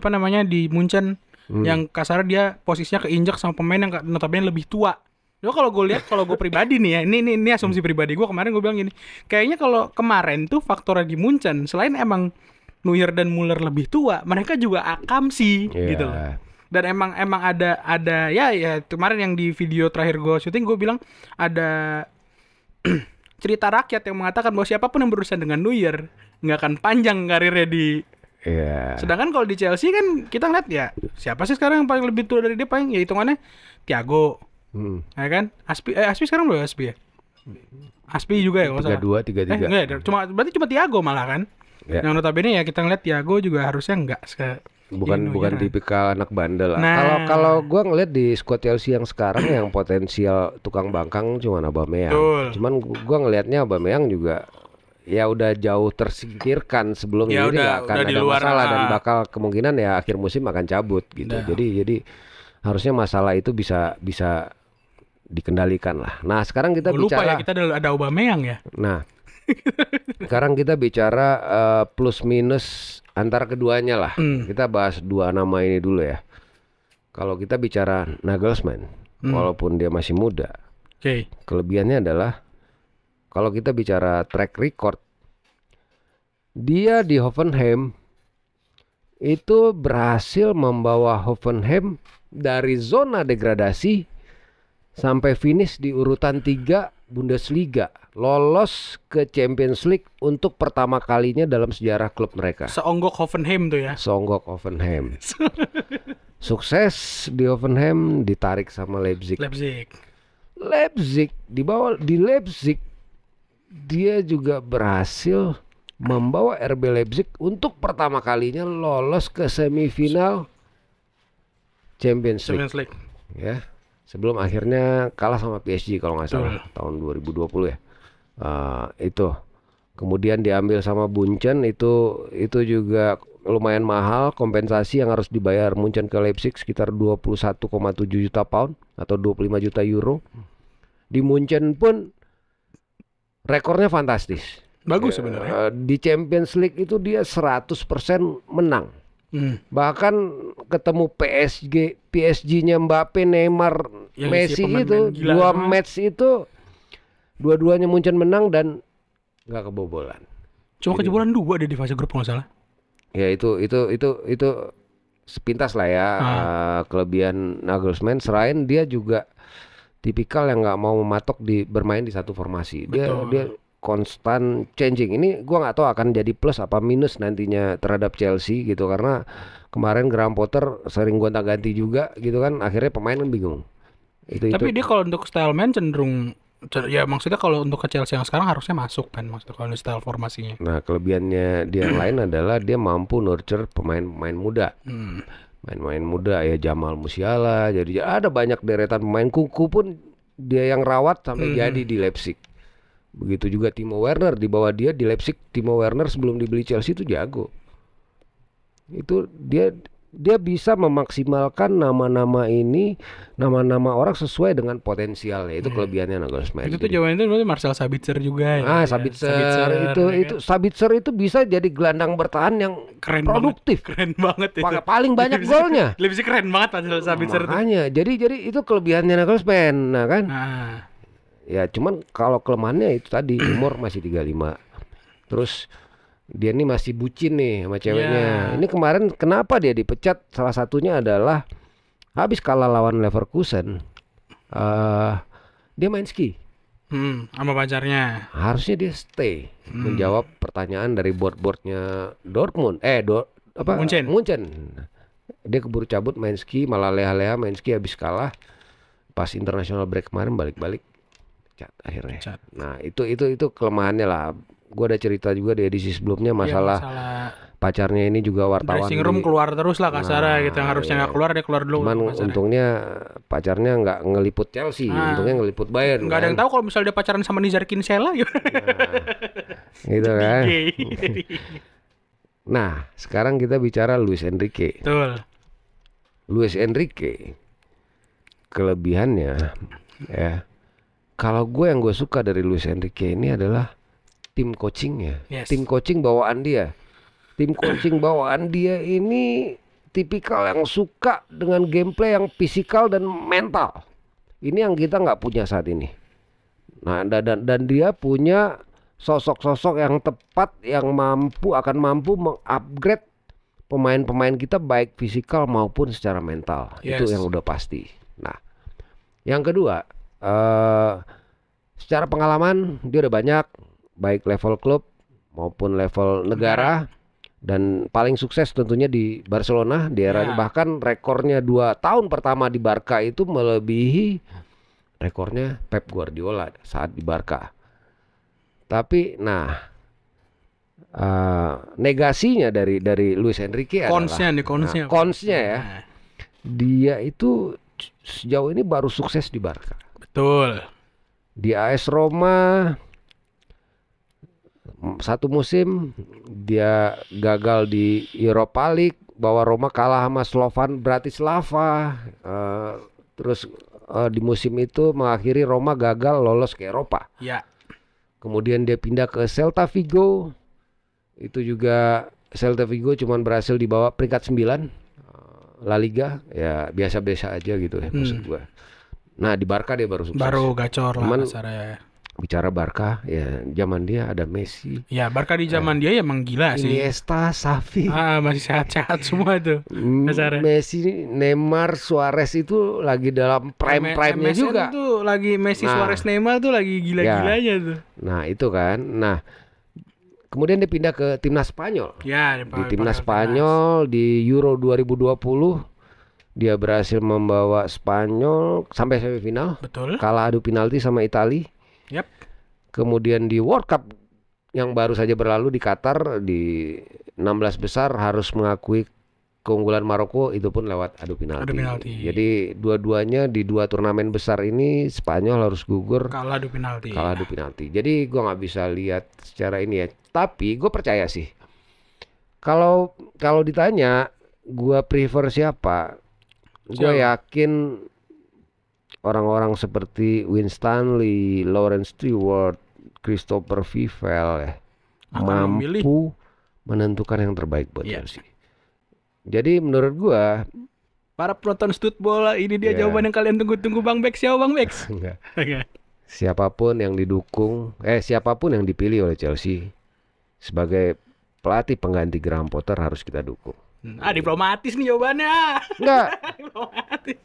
di Munchen, yang kasar dia posisinya keinjak sama pemain yang notabene lebih tua. Yo kalau gue lihat, kalau gue pribadi nih ya, ini asumsi pribadi gue, kemarin gue bilang gini, kayaknya kalau kemarin tuh faktornya di Munchen selain emang Neuer dan Muller lebih tua, mereka juga akamsi gitu loh. Dan emang ada ya kemarin yang di video terakhir gue syuting, gue bilang ada cerita rakyat yang mengatakan bahwa siapapun yang berurusan dengan Neuer nggak akan panjang karirnya di. Sedangkan kalau di Chelsea kan kita ngeliat ya siapa sih sekarang yang paling lebih tua dari dia, paling ya hitungannya Thiago, ya kan? Aspi sekarang belum Aspi ya? Aspi juga ya kalau salah. 32, 33. Enggak, berarti cuma Thiago malah kan? Ya. Yang notabene ya kita ngeliat Thiago juga harusnya enggak bukan tipikal anak bandel. Nah. Kalau gua ngeliat di squad Chelsea yang sekarang yang potensial tukang bangkang cuma Aubameyang. Cuman gua ngelihatnya Aubameyang juga ya udah jauh tersingkirkan sebelum ya ini, nggak akan udah ada luar, masalah dan bakal kemungkinan ya akhir musim akan cabut gitu. Jadi harusnya masalah itu bisa dikendalikan lah. Nah, sekarang kita bicara. Lupa ya kita ada Aubameyang ya. Nah, sekarang kita bicara plus minus antara keduanya lah. Kita bahas dua nama ini dulu ya. Kalau kita bicara Nagelsmann, walaupun dia masih muda, kelebihannya adalah kalau kita bicara track record, dia di Hoffenheim itu berhasil membawa Hoffenheim dari zona degradasi sampai finish di urutan 3 Bundesliga, lolos ke Champions League untuk pertama kalinya dalam sejarah klub mereka. Seonggok Hoffenheim tuh ya. Seonggok Hoffenheim. Sukses di Hoffenheim, ditarik sama Leipzig. Di Leipzig dia juga berhasil membawa RB Leipzig untuk pertama kalinya lolos ke semifinal Champions League. Ya. Sebelum akhirnya kalah sama PSG kalau nggak salah tahun 2020 ya. Itu kemudian diambil sama Munchen, itu juga lumayan mahal kompensasi yang harus dibayar Munchen ke Leipzig sekitar 21,7 juta pound atau 25 juta euro. Di Munchen pun rekornya fantastis. Bagus sebenarnya. Di Champions League itu dia 100% menang. Bahkan ketemu PSG-nya Mbappe, Neymar, yang Messi itu dua match itu dua-duanya Munchen menang dan nggak kebobolan. Cuma kejebolan 2 di fase grup nggak salah. Ya itu sepintas lah ya kelebihan Nagelsmann. Selain dia juga tipikal yang nggak mau mematok bermain di satu formasi. Dia constant changing. Ini gua nggak tahu akan jadi plus apa minus nantinya terhadap Chelsea gitu, karena kemarin Graham Potter sering gonta-ganti juga gitu kan, akhirnya pemain kan bingung. Tapi dia kalau untuk style main cenderung ya maksudnya kalau untuk ke Chelsea yang sekarang harusnya masuk kan maksudnya kalau di style formasinya. Nah, kelebihannya dia yang lain adalah dia mampu nurture pemain-pemain muda. Main-main muda ya, Jamal Musiala, jadi ada banyak deretan pemain. Kuku pun dia yang rawat sampai jadi di Leipzig. Begitu juga Timo Werner, di bawah dia di Leipzig. Timo Werner sebelum dibeli Chelsea itu jago. Itu dia bisa memaksimalkan nama-nama ini, nama-nama orang sesuai dengan potensialnya. Itu kelebihannya Nagelsmann. Itu tuh jawabannya itu berarti Marcel Sabitzer juga ya. Sabitzer itu Sabitzer itu bisa jadi gelandang bertahan yang keren produktif. Keren banget itu. Paling banyak golnya. Lebih keren banget Marcel Sabitzer itu. Makanya, jadi itu kelebihannya Nagelsmann, nah kan? Ya cuman kalau kelemahannya itu tadi umur masih 35. Terus dia ini masih bucin nih sama ceweknya. Ini kemarin kenapa dia dipecat? Salah satunya adalah habis kalah lawan Leverkusen. Dia main ski. Sama pacarnya. Harusnya dia stay. Menjawab pertanyaan dari board-boardnya Dortmund. Munchen. Dia keburu cabut main ski, malah leha-leha main ski habis kalah. Pas international break kemarin balik-balik. Akhirnya. Nah, itu kelemahannya lah. Gue ada cerita juga di edisi sebelumnya masalah pacarnya ini juga wartawan. Dressing room keluar terus lah kasarnya gitu, yang harusnya nggak keluar dia keluar dulu. Cuman untungnya pacarnya nggak ngeliput Chelsea, untungnya ngeliput Bayern. Nggak ada yang tahu kalau misalnya dia pacaran sama Nizar Kinsella gitu. Gitu kan. Nah, sekarang kita bicara Luis Enrique. Betul. Luis Enrique kelebihannya ya. Kalau yang gue suka dari Luis Enrique ini adalah tim coachingnya. Tim coaching bawaan dia. Tim coaching bawaan dia ini tipikal yang suka dengan gameplay yang fisikal dan mental. Ini yang kita nggak punya saat ini. Nah, dan dia punya sosok-sosok yang tepat yang akan mampu mengupgrade pemain-pemain kita baik fisikal maupun secara mental. Itu yang udah pasti. Nah, yang kedua, secara pengalaman dia udah banyak, baik level klub maupun level negara, dan paling sukses tentunya di Barcelona di eranya. Bahkan rekornya 2 tahun pertama di Barca itu melebihi rekornya Pep Guardiola saat di Barca. Tapi negasinya dari Luis Enrique adalah konsnya ya. Dia itu sejauh ini baru sukses di Barca. Betul. Di AS Roma 1 musim dia gagal di Europa League, bawa Roma kalah sama Slovan Bratislava. Terus di musim itu mengakhiri Roma gagal lolos ke Eropa. Kemudian dia pindah ke Celta Vigo. Itu juga Celta Vigo cuman berhasil dibawa peringkat 9 La Liga, ya biasa-biasa aja gitu ya maksud gua. Nah, di Barca dia baru sukses. Baru gacor lah kasarnya. Bicara Barca, ya zaman dia ada Messi. Ya, Barca di zaman dia ya emang gila sih. Iniesta, Xavi. Masih sehat-sehat semua itu. Messi, Neymar, Suarez itu lagi dalam prime-nya juga. Itu lagi Messi, Suarez, Neymar tuh lagi gila-gilanya tuh. Nah, itu kan. Nah, kemudian dia pindah ke timnas Spanyol. Ya, di timnas Spanyol di Euro 2020 dia berhasil membawa Spanyol sampai semifinal. Betul. Kalah adu penalti sama Italia. Kemudian di World Cup yang baru saja berlalu di Qatar di 16 besar harus mengakui keunggulan Maroko, itu pun lewat adu penalti. Jadi dua-duanya di 2 turnamen besar ini Spanyol harus gugur kalah adu penalti. Jadi gua nggak bisa lihat secara ini ya. Tapi gue percaya sih. Kalau ditanya gua prefer siapa, gue yakin orang-orang seperti Wayne Stanley, Lawrence Stewart, Christopher Vivel mampu menentukan yang terbaik buat Chelsea. Jadi menurut gua, para penonton stud bola, ini dia jawaban yang kalian tunggu-tunggu, Bang Bex. Siapa Bang Bex? Enggak. Siapapun yang didukung, siapapun yang dipilih oleh Chelsea sebagai pelatih pengganti Graham Potter harus kita dukung. Diplomatis nih jawabannya. Enggak. Diplomatis.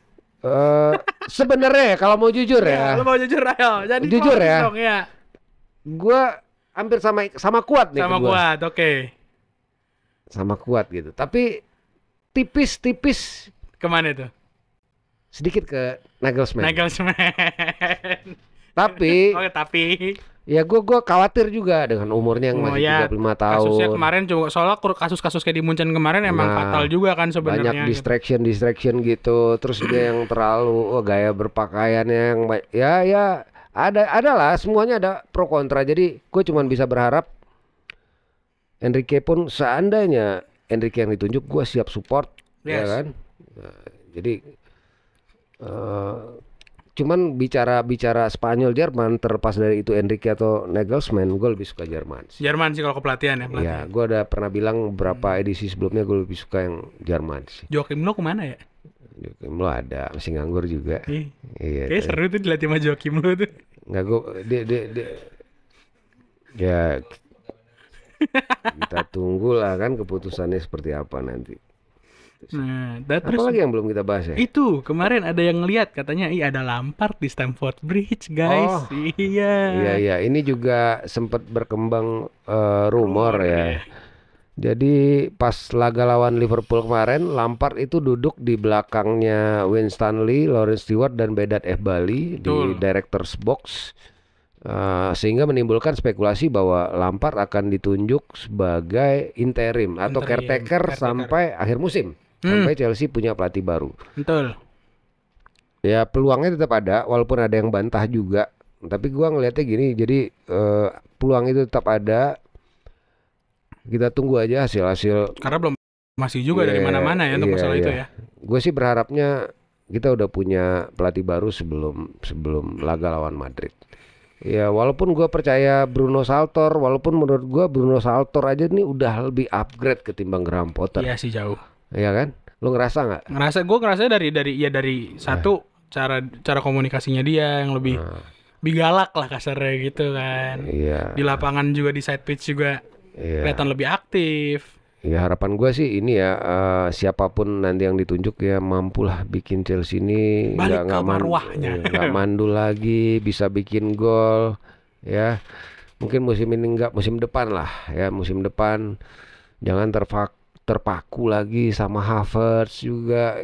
Sebenarnya kalau mau jujur ya. Lo mau jujur ayo. Jadi jujur ya. Dong, ya. Gua hampir sama kuat nih Sama kedua. kuat, oke. Sama kuat gitu. Tapi tipis-tipis Kemana tuh? sedikit ke Nagelsmann. Nagelsmann. Tapi Oke, tapi ya gue khawatir juga dengan umurnya yang masih 35 kasusnya tahun. kemarin coba soalnya kasus-kasus kayak di Munchen kemarin emang Nah, fatal juga kan Banyak sebenarnya. Gitu. distraction gitu. Terus juga yang terlalu gaya berpakaiannya yang ya ada lah, semuanya ada pro kontra. Jadi gue cuman bisa berharap Enrique pun seandainya Enrique yang ditunjuk, gue siap support, ya Yes. kan. Nah, jadi cuman bicara Spanyol Jerman, terlepas dari itu Enrique atau Nagelsmann, gue lebih suka Jerman sih. Jerman sih kalau kepelatihan ya, Ya, pelatihan. gue udah pernah bilang beberapa edisi sebelumnya gue lebih suka yang Jerman sih. Joachim Löw kemana ya? Joachim Löw ada, masih nganggur juga. Ih, Iya. kayak seru tuh dilatih sama Joachim Löw tuh. Nggak, dia ya kita tunggulah kan keputusannya seperti apa nanti. Nah, terus Apalagi yang belum kita bahas ya? itu kemarin ada yang ngeliat katanya ada Lampard di Stamford Bridge, guys. Oh. Iya. Iya, ini juga sempat berkembang rumor ya. Jadi pas laga lawan Liverpool kemarin, Lampard itu duduk di belakangnya Wayne Stanley, Lawrence Stewart dan Vedat Bali di Betul. director's box. Sehingga menimbulkan spekulasi bahwa Lampard akan ditunjuk sebagai interim atau caretaker sampai akhir musim, sampai Chelsea punya pelatih baru. Betul. Ya peluangnya tetap ada, walaupun ada yang bantah juga. Tapi gua ngelihatnya gini, jadi peluang itu tetap ada. Kita tunggu aja hasil-hasil. Karena belum masih juga dari mana-mana ya untuk masalah itu ya. Gue sih berharapnya kita udah punya pelatih baru sebelum laga lawan Madrid. Ya walaupun gue percaya Bruno Saltor, walaupun menurut gue Bruno Saltor aja nih udah lebih upgrade ketimbang Graham Potter. Iya sih jauh. Iya kan? Lu ngerasa nggak? Gue ngerasa dari satu cara komunikasinya dia yang lebih galak lah kasarnya gitu kan. Iya. Di lapangan juga di side pitch juga kelihatan lebih aktif. Ya harapan gue sih ini ya, siapapun nanti yang ditunjuk ya mampulah bikin Chelsea ini Balik ke marwahnya. nggak mandul lagi, bisa bikin gol ya. Mungkin musim ini enggak, musim depan lah ya, musim depan jangan terpaku lagi sama Havertz juga.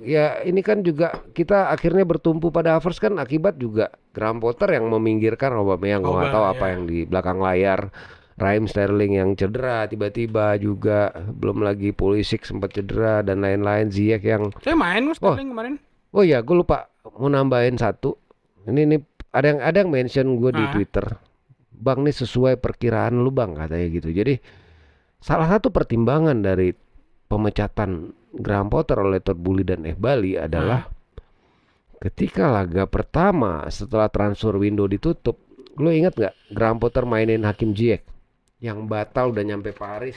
Ya ini kan juga kita akhirnya bertumpu pada Havertz kan akibat juga Graham Potter yang meminggirkan Aubameyang. Gua nggak tahu apa yang di belakang layar. Raheem Sterling yang cedera tiba-tiba juga, belum lagi Pulisic sempat cedera dan lain-lain, Ziyech yang Saya main Sterling kemarin. Oh iya, gue lupa mau nambahin satu. Ini ada yang mention gue di Twitter. Bang, nih sesuai perkiraan lu Bang katanya gitu. Jadi salah satu pertimbangan dari pemecatan Graham Potter oleh Todd Boehly dan Bali adalah ketika laga pertama setelah transfer window ditutup, lu ingat nggak Graham Potter mainin Hakim Ziyech yang batal udah nyampe Paris,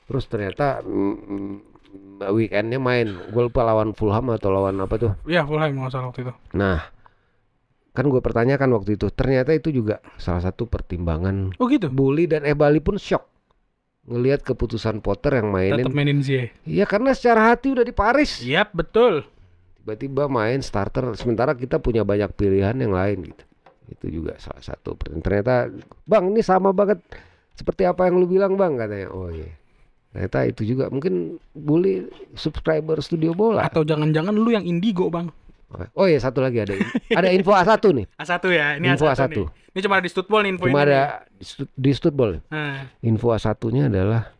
terus ternyata weekendnya main, gue lupa lawan Fulham atau lawan apa tuh? Iya Fulham nggak salah waktu itu. Nah, kan gue pertanyakan waktu itu, ternyata itu juga salah satu pertimbangan. Oh gitu. Boehly dan Bali pun shock ngelihat keputusan Potter yang Tetap mainin Ziyech. Iya karena secara hati udah di Paris. Yap betul. Tiba-tiba main starter, sementara kita punya banyak pilihan yang lain gitu. Itu juga salah satu. Ternyata Bang ini sama banget seperti apa yang lu bilang Bang katanya. Oh iya. Ternyata itu juga mungkin Boehly subscriber Studio Bola. Atau jangan-jangan lu yang indigo Bang. Oh iya satu lagi ada info A1 nih. A1 ya. Ini Info A1 A1. nih. Ini cuma ada di Studball nih info Cuma ini. ada di Studball. Nah. Info A1-nya adalah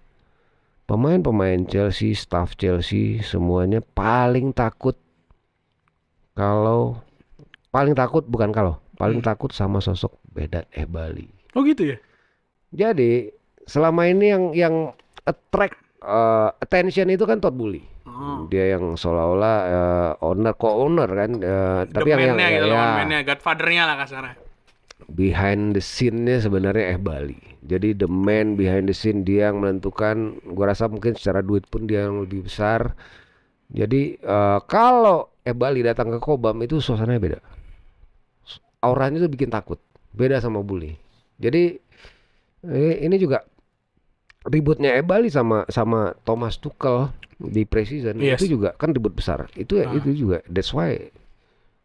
pemain-pemain Chelsea, staff Chelsea semuanya paling takut paling takut sama sosok Vedat Bali. Oh gitu ya. Jadi selama ini yang attract attention itu kan Todd Boehly. Dia yang seolah-olah co-owner kan, tapi yang gitu, ya godfather-nya lah kasarnya. Behind the scene-nya sebenarnya Bali. Jadi the man behind the scene, dia yang menentukan. Gua rasa mungkin secara duit pun dia yang lebih besar. Jadi kalau Bali datang ke Cobham itu suasananya beda. Auranya tuh bikin takut. Beda sama Boehly. Jadi ini juga ributnya Bali sama Thomas Tuchel di preseason. Yes. Itu juga kan ribut besar. Itu juga that's why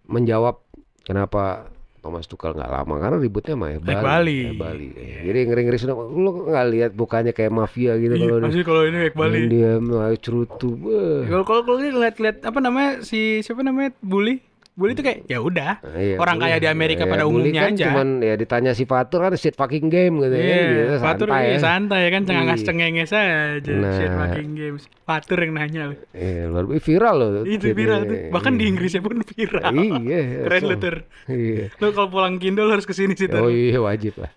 menjawab kenapa Thomas Tuchel nggak lama karena ributnya mah Bali. Bali. Jadi ngeri-ngeri sudah. Lu nggak lihat mukanya kayak mafia gitu kalau Pasti kalau ini Bali. dia cerutu. Kalau ini lihat apa namanya siapa namanya Bully itu kayak ya udah orang kaya di Amerika pada umumnya kan aja. Cuman ya ditanya si Fatur kan shit fucking game gitu gitu, Fatur santai kan cengenges aja shit Nah. fucking games. Fatur yang nanya loh. Luar biasa viral loh. Itu viral tuh. Bahkan di Inggrisnya pun viral. Keren lu Tur. Lu kalau pulang Kindo lu harus kesini sih Tur. Oh iya wajib lah.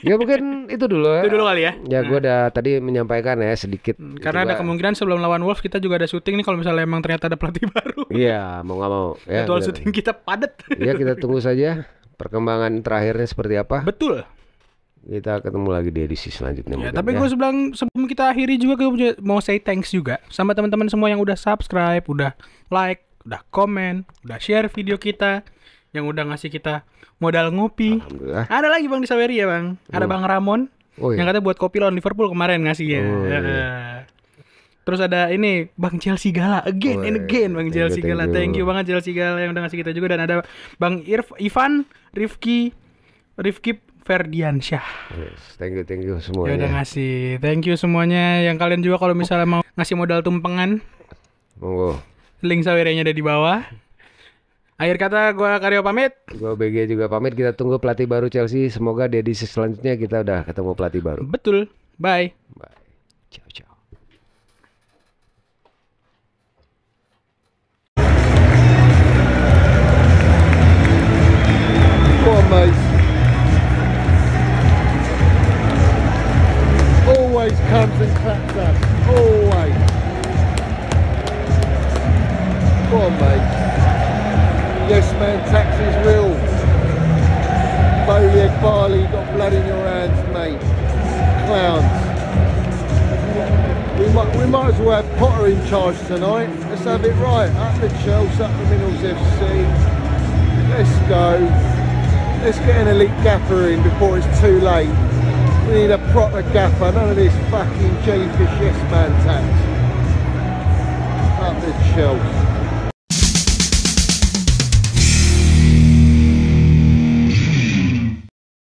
Ya mungkin itu dulu ya. Itu dulu kali ya. Ya gue udah tadi menyampaikan ya sedikit. Karena ada kemungkinan sebelum lawan Wolves kita juga ada syuting nih kalau misalnya emang ternyata ada pelatih baru. Iya, mau nggak mau. Ya, jadwal syuting kita padat. Iya, kita tunggu saja perkembangan terakhirnya seperti apa. Betul. Kita ketemu lagi di edisi selanjutnya. Ya, tapi gue sebelum kita akhiri juga gue mau say thanks juga sama teman-teman semua yang udah subscribe, udah like, udah komen, udah share video kita, yang udah ngasih kita modal ngopi. Ada lagi Bang di Saweria Bang. Ada Bang Ramon yang katanya buat kopi lawan Liverpool kemarin ngasihnya. Terus ada ini Bang Chelsea Gala again and again Bang Chelsea Gala. Thank you banget Chelsea Gala yang udah ngasih kita juga. Dan ada Bang Ivan Rifki Ferdiansyah. Yes, thank you semuanya. Ya udah ngasih. Thank you semuanya. Yang kalian juga kalau misalnya mau ngasih modal tumpengan, monggo. Link Sawerianya ada di bawah. Akhir kata gue Karyo pamit. Gue BG juga pamit. Kita tunggu pelatih baru Chelsea. Semoga di edisi selanjutnya kita udah ketemu pelatih baru. Betul. Bye. Bye. Ciao. Come on, mate. Always comes and claps us. Always. Come on, mate. Yes, man, tax is real. Bowleg Barley, got blood in your hands, mate. Clowns. We might as well have Potter in charge tonight. Let's have it right. Up the Chelsea, up the Minerals FC. Let's go. Let's get an elite gaffer in before it's too late. We need a proper gaffer. None of this fucking jellyfish yes man tax. Up the Chelsea.